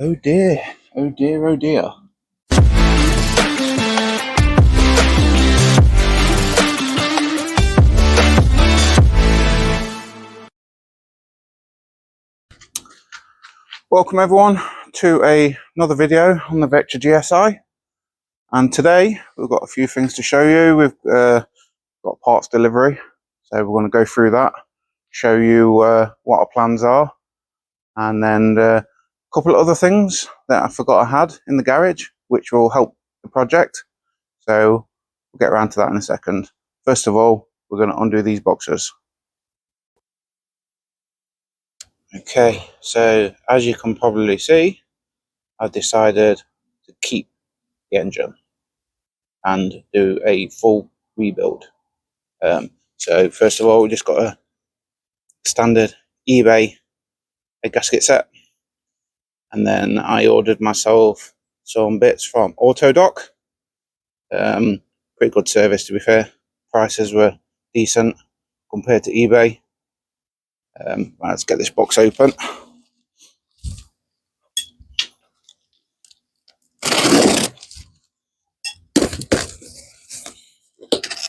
Oh dear, oh dear, oh dear. Welcome everyone to another video on the Vectra GSI, and today we've got a few things to show you. We've got parts delivery, so we're going to go through that, show you what our plans are, and then a couple of other things that I forgot I had in the garage which will help the project, so we'll get around to that in a second. First of all, we're going to undo these boxes. Okay, so as you can probably see, I've decided to keep the engine and do a full rebuild. So first of all, we just got a standard eBay gasket set, and then I ordered myself some bits from Autodoc. Pretty good service, to be fair. Prices were decent compared to eBay. Let's get this box open.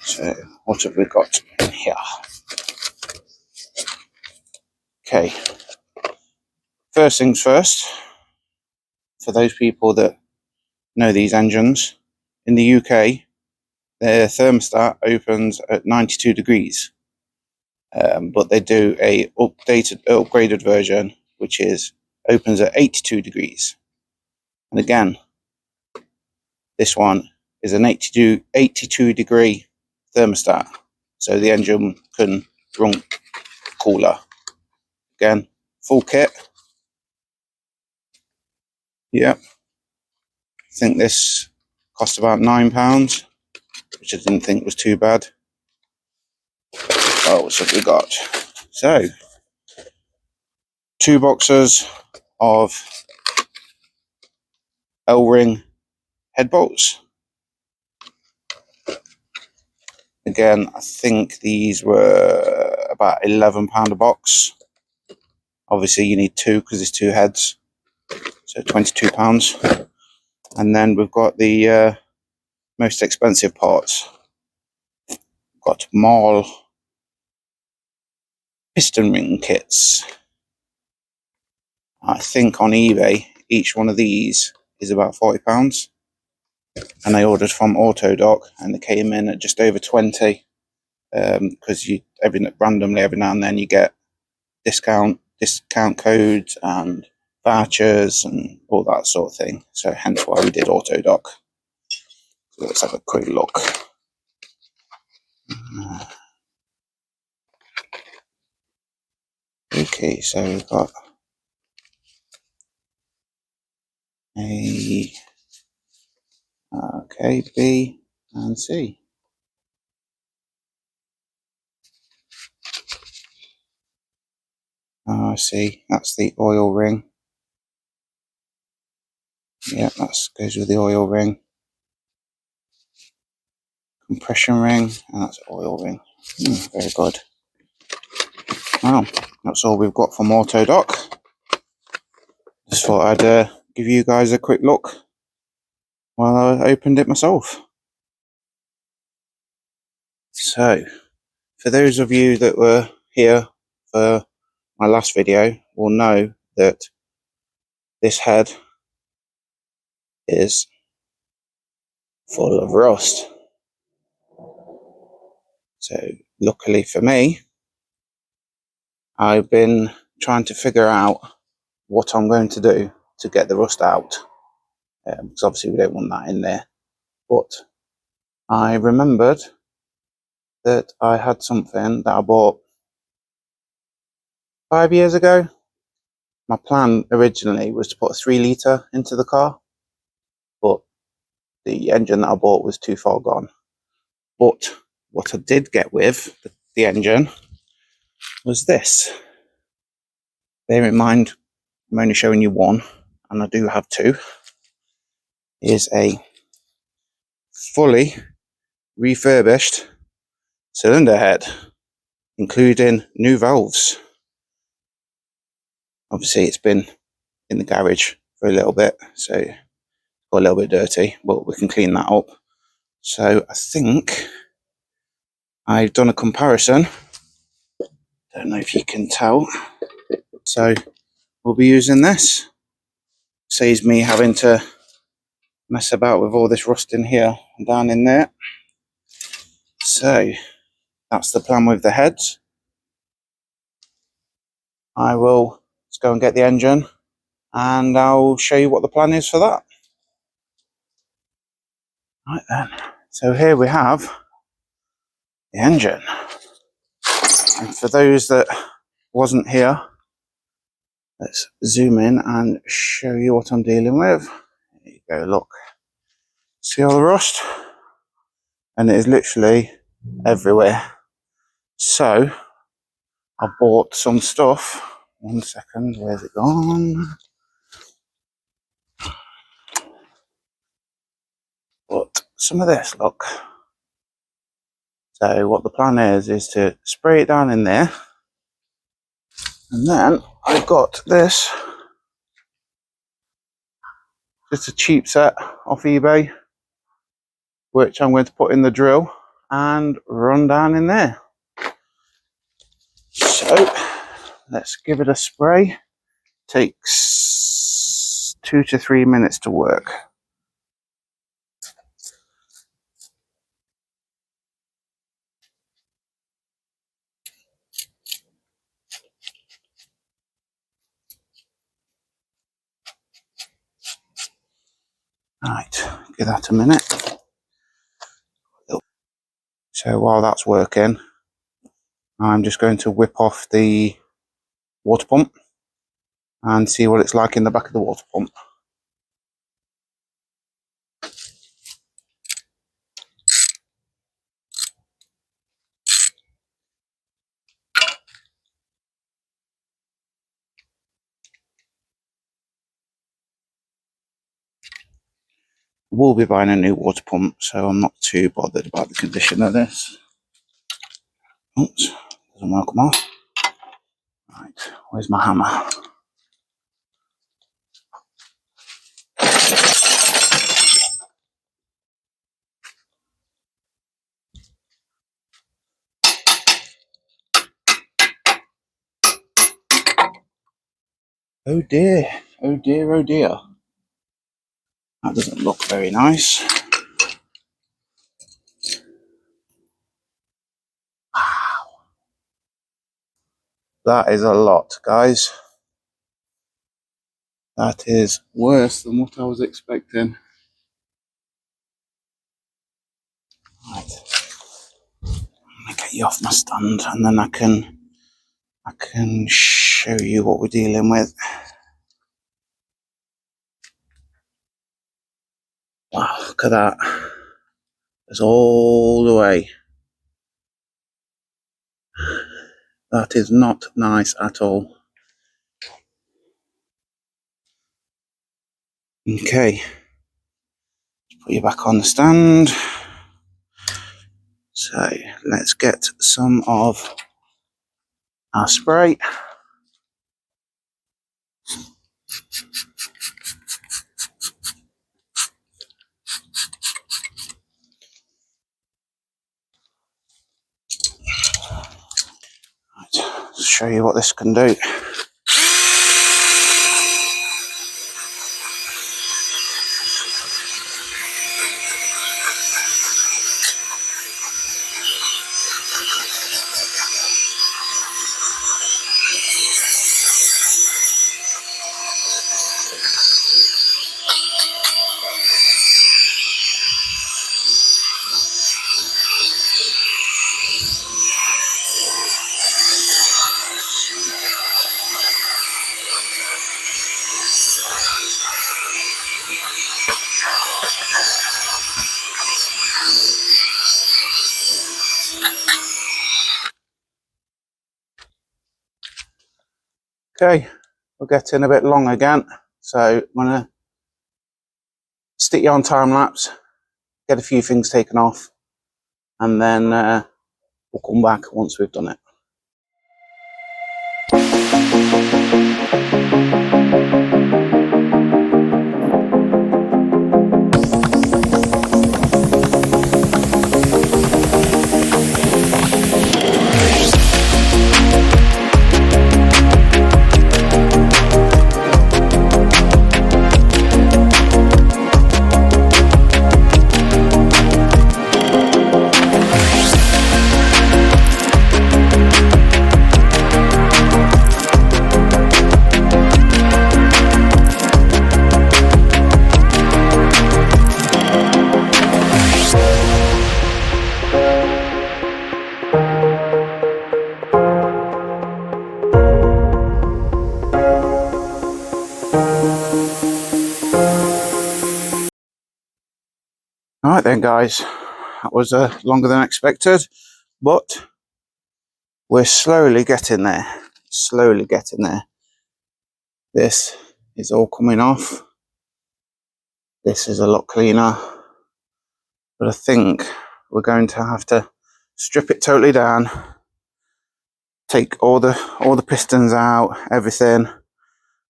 So what have we got in here? Okay, first things first, for those people that know these engines, in the UK their thermostat opens at 92 degrees, but they do a upgraded version which opens at 82 degrees, and again this one is an 82 degree thermostat, so the engine can run cooler. Again, full kit. Yep, I think this cost about £9, which I didn't think was too bad. Oh, what have we got? So, 2 boxes of L-ring head bolts. Again, I think these were about £11 a box. Obviously you need 2 because there's 2 heads, so £22. And then we've got the most expensive parts. We've got Marl piston ring kits. I think on eBay each one of these is about £40, and I ordered from Autodoc and they came in at just over 20, because randomly every now and then you get discount codes and vouchers and all that sort of thing, so hence why we did Autodoc. So let's have a quick look. Okay, so we've got A, okay, B and C. I see, that's the oil ring. Yeah, that goes with the oil ring. Compression ring, and that's oil ring. Very good. Well, that's all we've got from Autodoc. Just thought I'd give you guys a quick look while I opened it myself. So, for those of you that were here for my last video will know that this head is full of rust. So luckily for me, I've been trying to figure out what I'm going to do to get the rust out, because obviously we don't want that in there. But I remembered that I had something that I bought 5 years ago. My plan originally was to put a 3 litre into the car, but the engine that I bought was too far gone. But what I did get with the engine was this. Bear in mind, I'm only showing you one, and I do have 2. Is a fully refurbished cylinder head, including new valves. Obviously it's been in the garage for a little bit, so it got a little bit dirty, but we can clean that up. So I think I've done a comparison. Don't know if you can tell. So we'll be using this. Saves me having to mess about with all this rust in here and down in there. So that's the plan with the heads. I will just go and get the engine and I'll show you what the plan is for that. Right then, so here we have the engine. And for those that wasn't here, let's zoom in and show you what I'm dealing with. There you go, look. See all the rust? And it is literally everywhere. So I bought some stuff. 1 second, where's it gone? But some of this, look. So what the plan is to spray it down in there. And then I've got this. Just a cheap set off eBay, which I'm going to put in the drill and run down in there. So let's give it a spray. Takes 2 to 3 minutes to work. Right, give that a minute. So while that's working, I'm just going to whip off the water pump and see what it's like in the back of the water pump. We'll be buying a new water pump, so I'm not too bothered about the condition of this. Oops, doesn't want to come off. Right, where's my hammer? Oh dear, oh dear, oh dear. That doesn't look very nice. Wow. That is a lot, guys. That is worse than what I was expecting. Right. I'm gonna get you off my stand and then I can show you what we're dealing with. Wow, look at that. It's all the way. That is not nice at all. Okay, put you back on the stand. So let's get some of our spray. Right, let's show you what this can do. Okay, we're getting a bit long again, so I'm going to stick you on time lapse, get a few things taken off, and then we'll come back once we've done it. Right then, guys, that was longer than expected, but we're slowly getting there. Slowly getting there. This is all coming off. This is a lot cleaner, but I think we're going to have to strip it totally down, take all the pistons out, everything,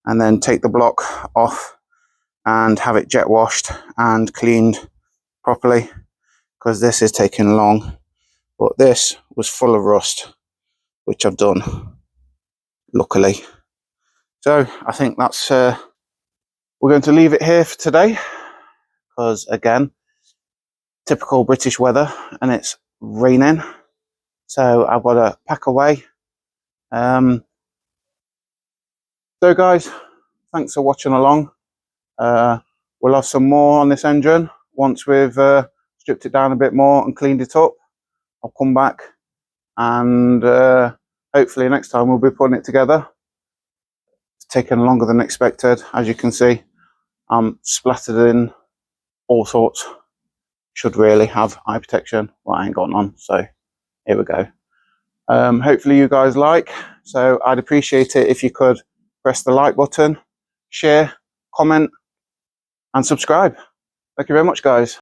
and then take the block off and have it jet washed and cleaned properly, because this is taking long. But this was full of rust, which I've done, luckily. So I think that's we're going to leave it here for today, because again, typical British weather, and it's raining, so I've got to pack away. So guys, thanks for watching along. We'll have some more on this engine once we've stripped it down a bit more and cleaned it up. I'll come back, and hopefully next time we'll be putting it together. It's taken longer than expected. As you can see, I'm splattered in all sorts. Should really have eye protection. Well, I ain't got none, so here we go. Hopefully you guys like, so I'd appreciate it if you could press the like button, share, comment and subscribe. Thank you very much, guys.